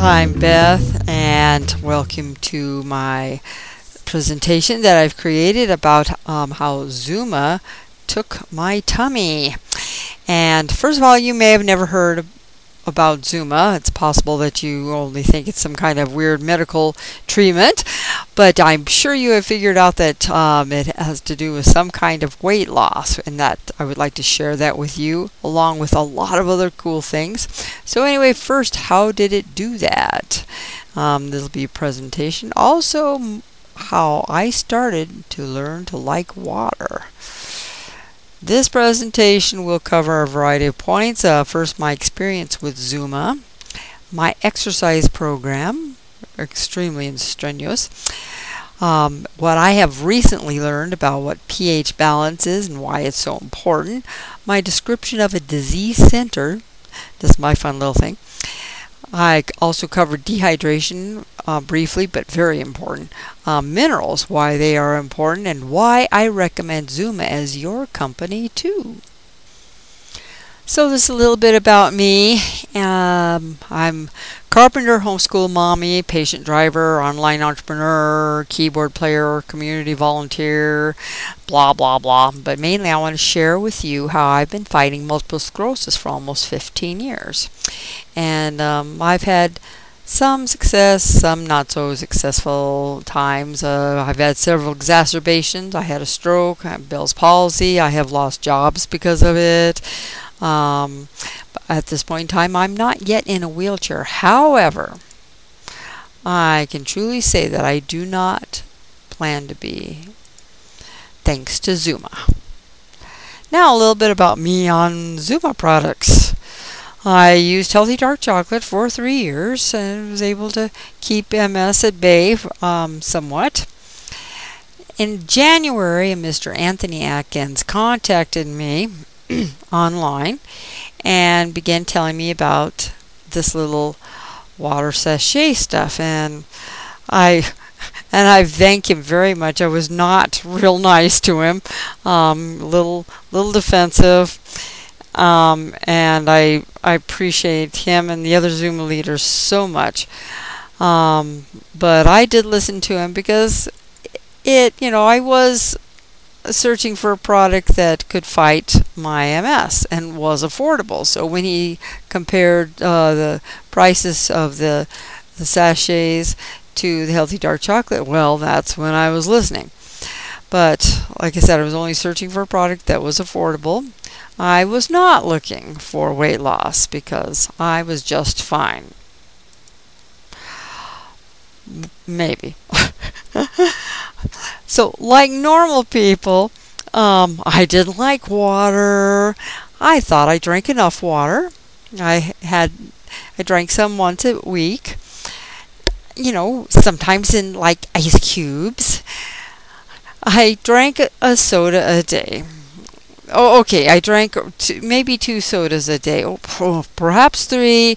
I'm Beth, and welcome to my presentation that I've created about how Xooma took my tummy. And first of all, you may have never heard about Xooma. It's possible that you only think it's some kind of weird medical treatment, but I'm sure you have figured out that it has to do with some kind of weight loss, and that I would like to share that with you along with a lot of other cool things. So anyway, first, how did it do that? This will be a presentation. Also, how I started to learn to like water. This presentation will cover a variety of points. First, my experience with Xooma, my exercise program, extremely strenuous, what I have recently learned about what pH balance is and why it's so important, my description of a disease center, this is my fun little thing. I also covered dehydration briefly, but very important. Minerals, why they are important, and why I recommend Xooma as your company too. So this is a little bit about me. I'm carpenter, homeschool mommy, patient driver, online entrepreneur, keyboard player, community volunteer, blah blah blah. But mainly I want to share with you how I've been fighting multiple sclerosis for almost 15 years. And I've had some success, some not so successful times. I've had several exacerbations. I had a stroke, I have Bell's palsy, I have lost jobs because of it. At this point in time, I'm not yet in a wheelchair. However, I can truly say that I do not plan to be, thanks to Xooma. Now a little bit about me on Xooma products. I used healthy dark chocolate for 3 years and was able to keep MS at bay somewhat. In January, Mr. Anthony Atkins contacted me online and began telling me about this little water sachet stuff, and I thank him very much. I was not real nice to him, little defensive, and I appreciate him and the other Xooma leaders so much. But I did listen to him because I was searching for a product that could fight my MS and was affordable. So when he compared the prices of the sachets to the healthy dark chocolate, well, that's when I was listening. But like I said, I was only searching for a product that was affordable. I was not looking for weight loss because I was just fine. Maybe. So, like normal people, I didn't like water. I thought I drank enough water. I drank some once a week. Sometimes in like ice cubes. I drank a soda a day. Oh, okay, I drank maybe 2 sodas a day. Oh, perhaps 3.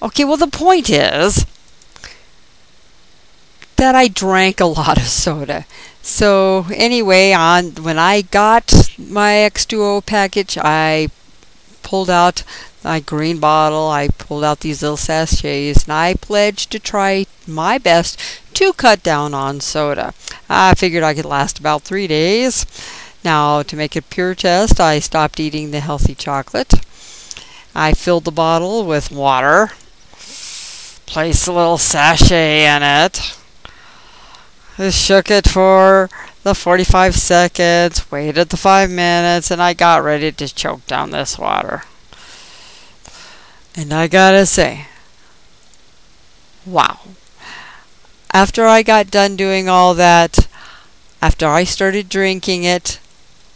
Okay, well, the point is that I drank a lot of soda. So anyway, when I got my X2O package, I pulled out my green bottle, I pulled out these little sachets, and I pledged to try my best to cut down on soda. I figured I could last about 3 days. Now, to make a pure test, I stopped eating the healthy chocolate. I filled the bottle with water, placed a little sachet in it, shook it for the 45 seconds, waited the 5 minutes, and I got ready to choke down this water. And I gotta say, wow. After I got done doing all that, after I started drinking it,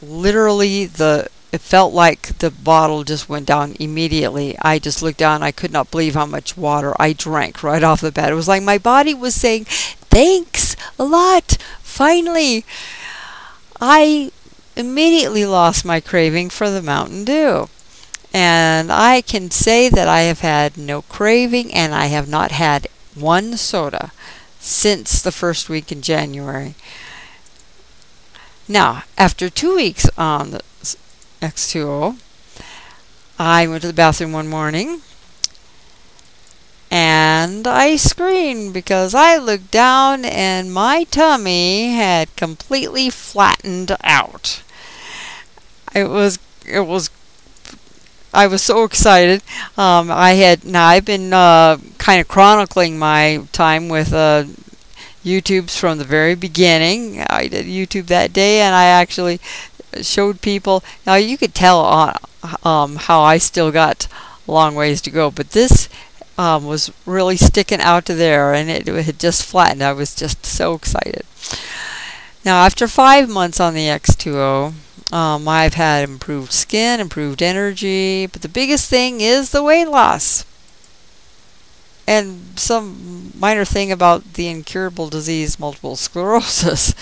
literally it felt like the bottle just went down immediately. I just looked down, I could not believe how much water I drank right off the bat. It was like my body was saying, thanks a lot. Finally, I immediately lost my craving for the Mountain Dew. And I can say that I have had no craving, and I have not had one soda since the first week in January. Now, after 2 weeks on the X2O, I went to the bathroom one morning And I screamed because I looked down and my tummy had completely flattened out. It was I was so excited. I've been kind of chronicling my time with YouTubes from the very beginning. I did YouTube that day, and I actually showed people. Now you could tell how I still got a long ways to go, but this was really sticking out to there, and it had just flattened. I was just so excited. Now after 5 months on the X2O, I've had improved skin, improved energy, but the biggest thing is the weight loss. And some minor thing about the incurable disease, multiple sclerosis.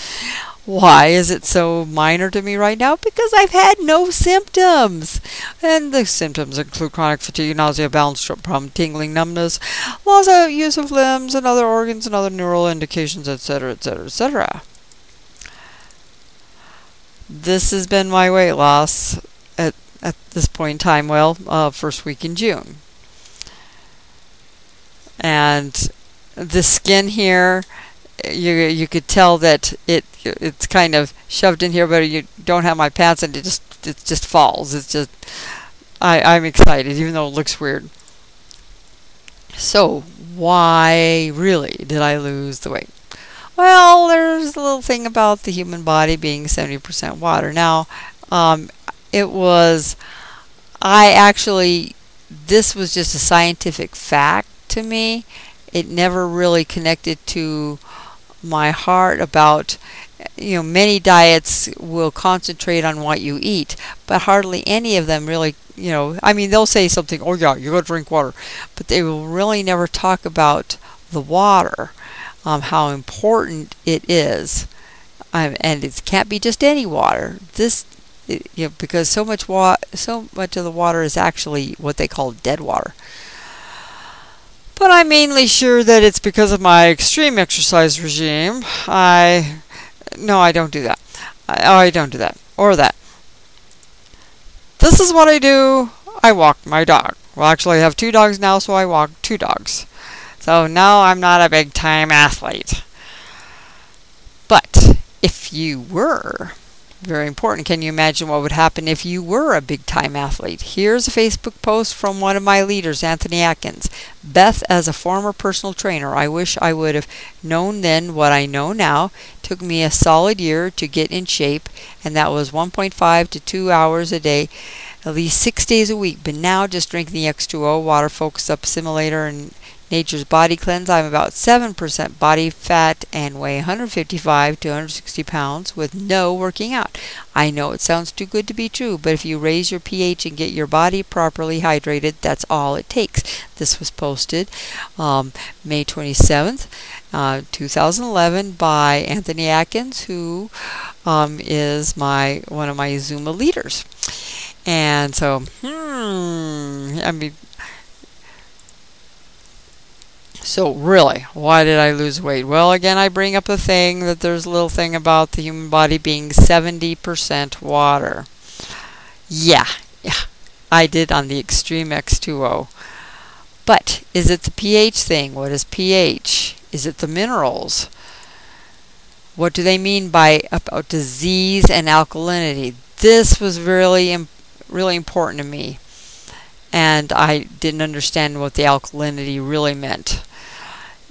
Why is it so minor to me right now? Because I've had no symptoms. And the symptoms include chronic fatigue, nausea, balance, stroke problem, tingling, numbness, loss of use of limbs and other organs and other neural indications, etc., etc., etc. This has been my weight loss at this point in time, first week in June. And the skin here, you could tell that it's kind of shoved in here, but you don't have my pants, and it just falls. It's just I'm excited, even though it looks weird. So why really did I lose the weight? Well, there's a little thing about the human body being 70% water. Now, this was just a scientific fact to me. It never really connected to my heart about, many diets will concentrate on what you eat, but hardly any of them really, they'll say something, oh yeah, you gotta drink water, but they will really never talk about the water. How important it is, and it can't be just any water. Because so much of the water is actually what they call dead water. But I'm mainly sure that it's because of my extreme exercise regime. I don't do that. I don't do that or that. This is what I do. I walk my dog. Well, actually, I have 2 dogs now, so I walk 2 dogs. So no, I'm not a big-time athlete. But if you were, very important, can you imagine what would happen if you were a big-time athlete? Here's a Facebook post from one of my leaders, Anthony Atkins. Beth, as a former personal trainer, I wish I would have known then what I know now. Took me a solid year to get in shape, and that was 1.5 to 2 hours a day, at least 6 days a week. But now, just drinking the X2O, Water Focus Up Simulator, and Nature's Body Cleanse, I'm about 7% body fat and weigh 155 to 160 pounds with no working out. I know it sounds too good to be true, but if you raise your pH and get your body properly hydrated, that's all it takes. This was posted May 27th, 2011 by Anthony Atkins, who is one of my Xooma leaders. And so, so really, why did I lose weight? Well, again, I bring up the thing that there's a little thing about the human body being 70% water. Yeah, I did on the Extreme X2O. But is it the pH thing? What is pH? Is it the minerals? What do they mean by about disease and alkalinity? This was really important to me, and I didn't understand what the alkalinity really meant.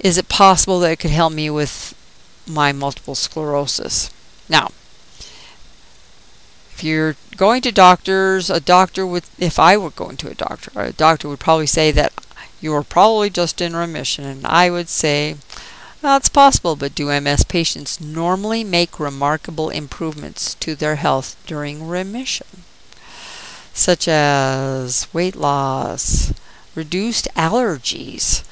Is it possible that it could help me with my multiple sclerosis? Now, if you're going to doctors, if I were going to a doctor would probably say that you are probably just in remission, and I would say, well, it's possible, but do MS patients normally make remarkable improvements to their health during remission, such as weight loss, reduced allergies,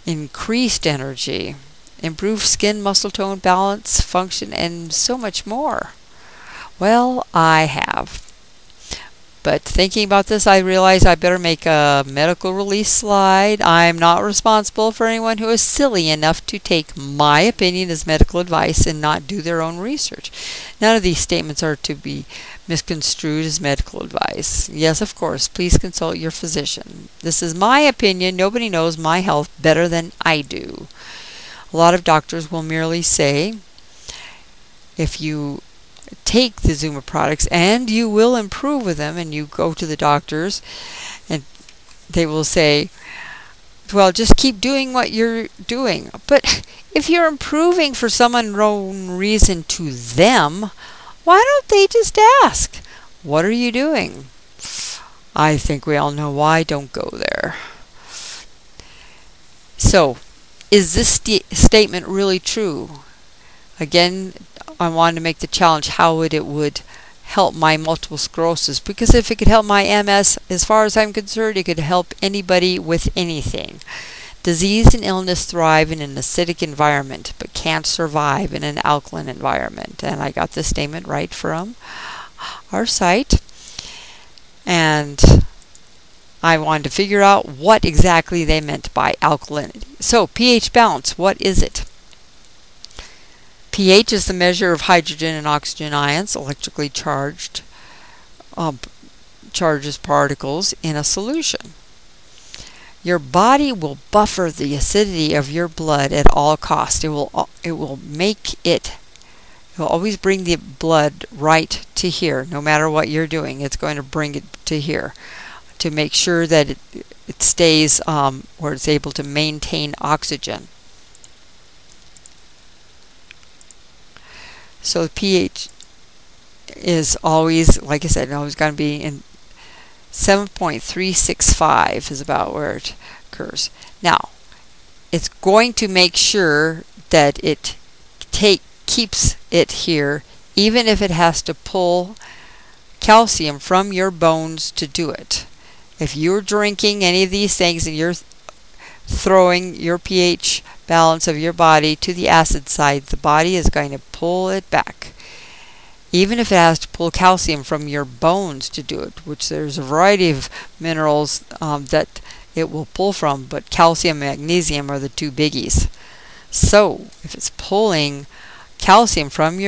increased energy, improved skin, muscle tone, balance, function, and so much more? Well, I have. But thinking about this, I realized I better make a medical release slide. I'm not responsible for anyone who is silly enough to take my opinion as medical advice and not do their own research. None of these statements are to be misconstrued as medical advice. Yes, of course, please consult your physician. This is my opinion. Nobody knows my health better than I do. A lot of doctors will merely say, if you take the Xooma products and you will improve with them, and you go to the doctors and they will say, well, just keep doing what you're doing. But if you're improving for some unknown reason to them, why don't they just ask, what are you doing? I think we all know why. Don't go there. So, is this statement really true? Again, I wanted to make the challenge how it would help my multiple sclerosis, because if it could help my MS, as far as I'm concerned, it could help anybody with anything. Disease and illness thrive in an acidic environment, but can't survive in an alkaline environment. And I got this statement right from our site. And I wanted to figure out what exactly they meant by alkalinity. So, pH balance, what is it? pH is the measure of hydrogen and oxygen ions, electrically charged charges particles in a solution. Your body will buffer the acidity of your blood at all costs. It will always bring the blood right to here. No matter what you're doing, it's going to bring it to here to make sure that it stays where it's able to maintain oxygen. So the pH is always, like I said, always going to be in 7.365 is about where it occurs. Now, it's going to make sure that it keeps it here, even if it has to pull calcium from your bones to do it. If you're drinking any of these things and you're throwing your pH balance of your body to the acid side, the body is going to pull it back. Even if it has to pull calcium from your bones to do it, which there's a variety of minerals that it will pull from, but calcium and magnesium are the two biggies. So if it's pulling calcium from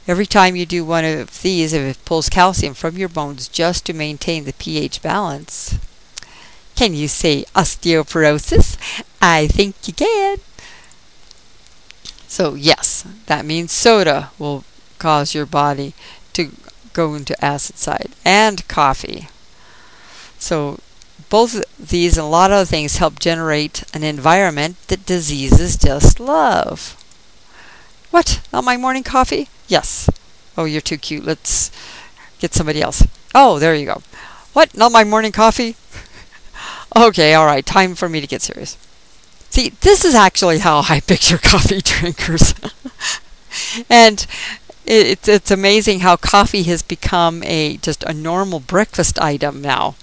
every time you do one of these, if it pulls calcium from your bones just to maintain the pH balance, can you say osteoporosis? I think you can. So yes, that means soda will cause your body to go into acid side, and coffee. So both these and a lot of other things help generate an environment that diseases just love. What? Not my morning coffee? Yes. Oh, you're too cute. Let's get somebody else. Oh, there you go. What? Not my morning coffee? Okay, all right. Time for me to get serious. See, this is actually how I picture coffee drinkers. And it's amazing how coffee has become just a normal breakfast item now.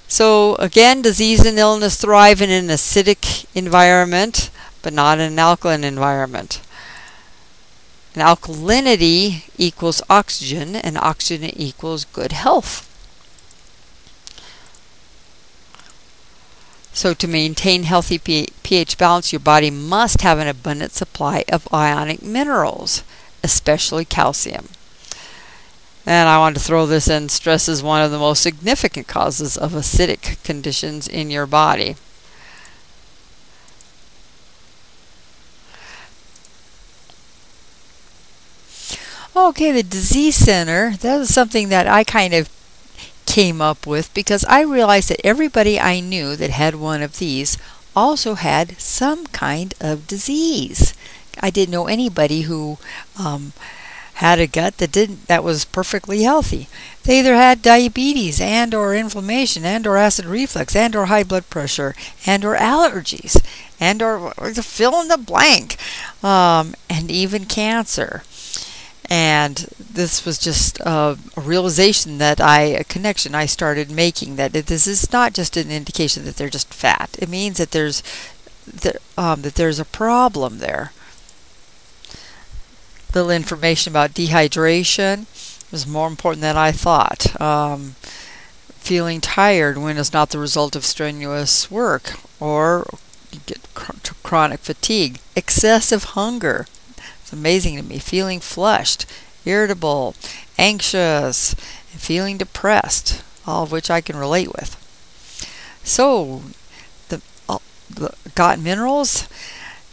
So again, disease and illness thrive in an acidic environment, but not in an alkaline environment. And alkalinity equals oxygen, and oxygen equals good health. So to maintain healthy pH balance, your body must have an abundant supply of ionic minerals, especially calcium. And I want to throw this in. Stress is one of the most significant causes of acidic conditions in your body. Okay, the disease center, that is something that I kind of came up with because I realized that everybody I knew that had one of these also had some kind of disease. I didn't know anybody who had a gut that was perfectly healthy. They either had diabetes and or inflammation and or acid reflux and or high blood pressure and or allergies and or fill in the blank, and even cancer. And this was just a realization that a connection I started making, that this is not just an indication that they're just fat. It means that there's a problem there. Little information about dehydration. was more important than I thought. Feeling tired when it's not the result of strenuous work, or you get chronic fatigue, excessive hunger. It's amazing to me. Feeling flushed, irritable, anxious, and feeling depressed, all of which I can relate with. So, the got minerals?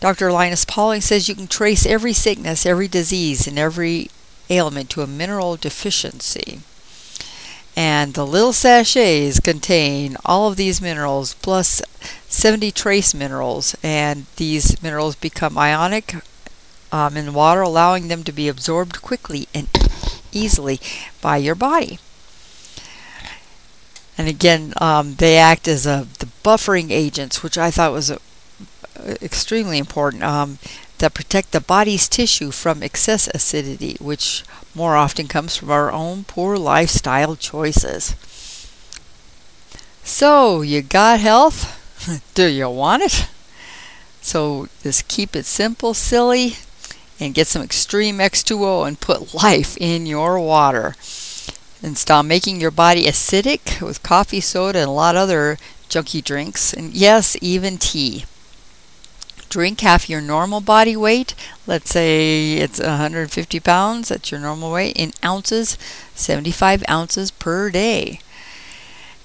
Dr. Linus Pauling says you can trace every sickness, every disease, and every ailment to a mineral deficiency. And the little sachets contain all of these minerals plus 70 trace minerals, and these minerals become ionic in water, allowing them to be absorbed quickly and easily by your body. And again, they act as the buffering agents, which I thought was extremely important, that protect the body's tissue from excess acidity, which more often comes from our own poor lifestyle choices. So, you got health? Do you want it? So, just keep it simple, silly, and get some extreme X2O and put life in your water. And stop making your body acidic with coffee, soda, and a lot of other junky drinks, and yes, even tea. Drink half your normal body weight. Let's say it's 150 pounds, that's your normal weight, in ounces, 75 ounces per day.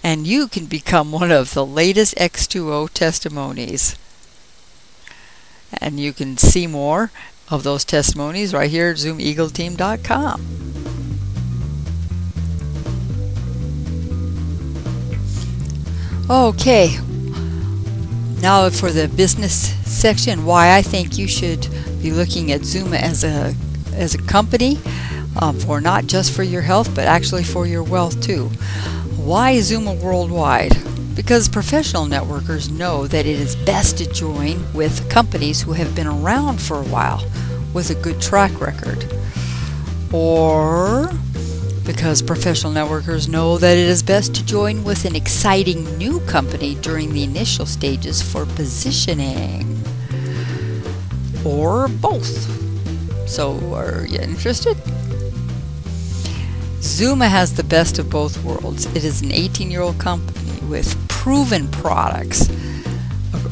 And you can become one of the latest X2O testimonies. And you can see more of those testimonies right here at ZoomaEagleTeam.com. Okay, now for the business section, why I think you should be looking at Xooma as a company, for not just for your health, but actually for your wealth too. Why Xooma Worldwide? Because professional networkers know that it is best to join with companies who have been around for a while with a good track record. Or because professional networkers know that it is best to join with an exciting new company during the initial stages for positioning. Or both. So, are you interested? Xooma has the best of both worlds. It is an 18-year-old company with proven products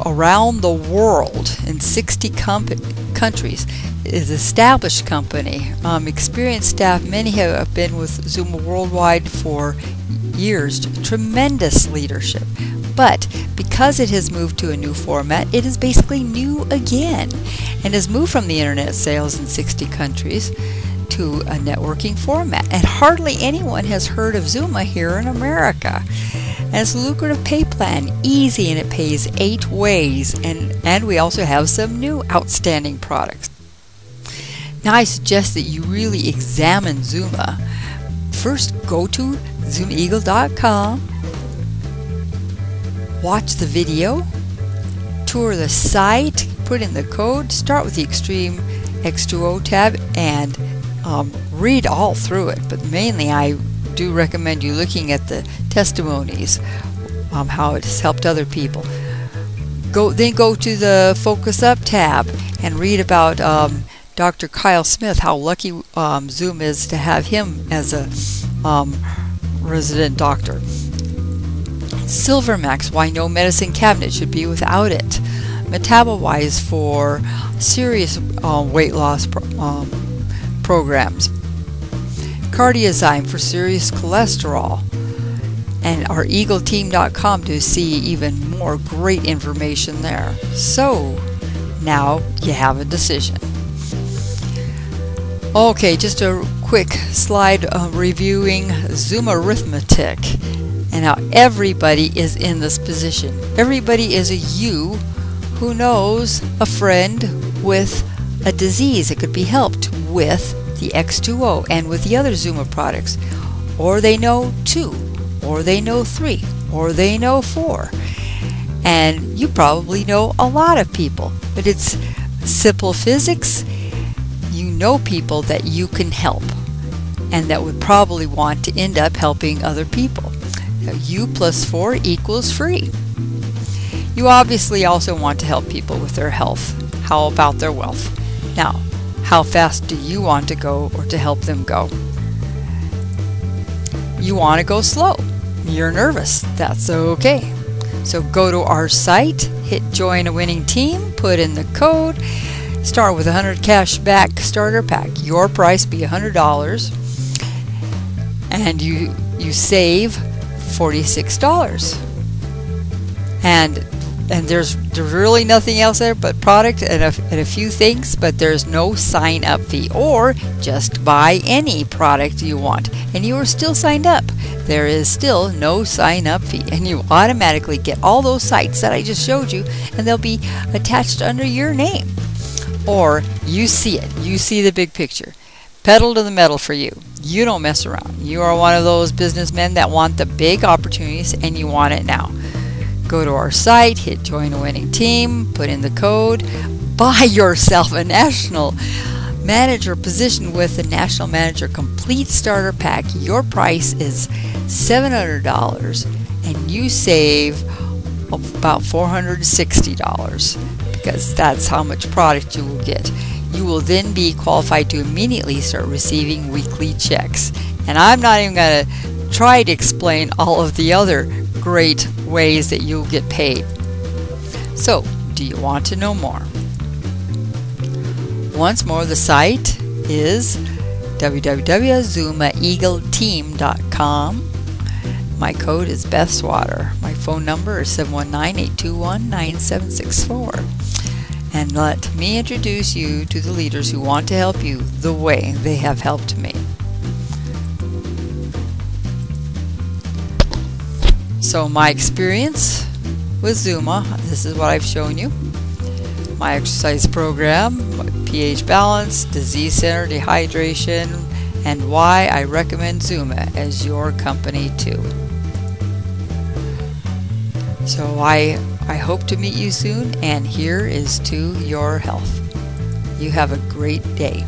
around the world in 60 countries. It is an established company. Experienced staff, many have been with Xooma Worldwide for years. Tremendous leadership. But because it has moved to a new format, it is basically new again, and has moved from the internet sales in 60 countries to a networking format. And hardly anyone has heard of Xooma here in America. And it's a lucrative pay plan, easy, and it pays 8 ways. And we also have some new outstanding products. Now I suggest that you really examine Xooma. First, go to ZoomaEagle.com, watch the video, tour the site, put in the code, start with the Extreme X2O tab, and read all through it. But mainly I do recommend you looking at the testimonies, how it has helped other people. Then go to the Focus Up tab and read about Dr. Kyle Smith, how lucky Xooma is to have him as a resident doctor. Silvermax, why no medicine cabinet should be without it. Metabowise for serious weight loss programs. Cardiozyme for serious cholesterol. And our EagleTeam.com to see even more great information there. So, now you have a decision. Okay, just a quick slide reviewing Xooma arithmetic and how everybody is in this position. Everybody is a you who knows a friend with a disease that could be helped with the X2O and with the other Xooma products. Or they know 2, or they know 3, or they know 4. And you probably know a lot of people, but it's simple physics. You know people that you can help and that would probably want to end up helping other people. U plus 4 equals free. You obviously also want to help people with their health. How about their wealth? Now, how fast do you want to go or to help them go? you want to go slow. You're nervous. That's okay. So go to our site, hit join a winning team, put in the code, start with 100 cash back starter pack. Your price be $100, and you save $46. And there's really nothing else there but product and a few things, but there's no sign up fee, or just buy any product you want and you are still signed up. There is still no sign up fee, and you automatically get all those sites that I just showed you, and they'll be attached under your name. Or you see it, you see the big picture. Pedal to the metal for you. You don't mess around. You are one of those businessmen that want the big opportunities, and you want it now. Go to our site, hit join a winning team, put in the code, buy yourself a national manager position with the National Manager Complete Starter Pack. Your price is $700, and you save about $460, because that's how much product you will get. You will then be qualified to immediately start receiving weekly checks. And I'm not even going to try to explain all of the other great ways that you'll get paid. So, do you want to know more? Once more, the site is www.xoomaeagleteam.com. My code is bethswater. My phone number is 719-821-9764. And let me introduce you to the leaders who want to help you the way they have helped me. So my experience with Xooma, this is what I've shown you. My exercise program, pH balance, disease center, dehydration, and why I recommend Xooma as your company too. So I hope to meet you soon, and here is to your health. You have a great day.